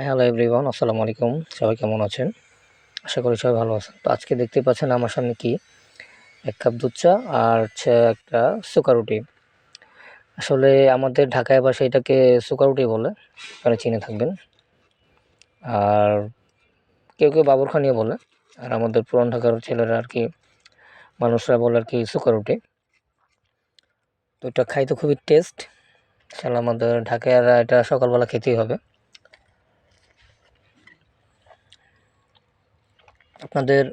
Hello everyone, আসসালামু আলাইকুম। সবাই কেমন আছেন? আশা করি সবাই ভালো আছেন। তো আজকে দেখতে পাচ্ছেন আমার সামনে কি এক কাপ দুধ চা আর হচ্ছে একটা সুকা রুটি। আসলে আমাদের ঢাকায় ভাষায় এটাকে সুকা রুটি বলে, আপনারা চিনে থাকবেন। আর কেউ কেউ বাবুরখানিও বলে। আর আমাদের পুরান ঢাকার ছেলেরা আর কি মানুষরা বলে আর কি সুকা রুটি। তো এটা খাইতে খুবই টেস্ট। আসলে আমাদের ঢাকায় এটা সকালবেলা খেতেই হবে। আপনাদের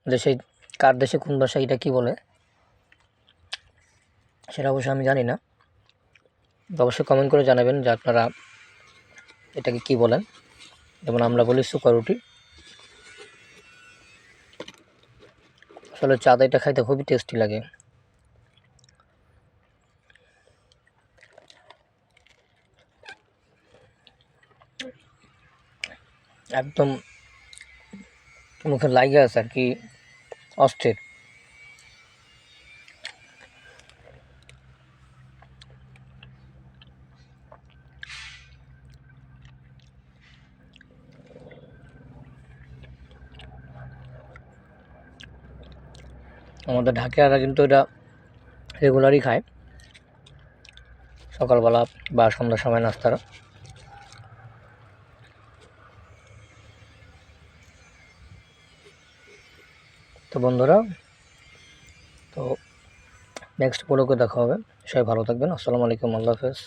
দেশে কার দেশে কোন ভাষায় এটা কি বলে সেটা অবশ্য আমি জানি না। তো অবশ্যই কমেন্ট করে জানাবেন যে আপনারা এটাকে কি বলেন। যেমন আমরা বলি সুকা রুটি। আসলে চাঁদা এটা খাইতে খুবই টেস্টি লাগে। একদম মুখে লাগে আছে আর কি, অস্থির। আমাদের ঢাকারা কিন্তু এটা রেগুলারই খায়, সকালবেলা বা সন্ধ্যার সময় নাস্তারা। তো বন্ধুরা, তো নেক্সট ব্লগে দেখা হবে। সবাই ভালো থাকবেন। আসসালামু আলাইকুম, আল্লাহ হাফেজ।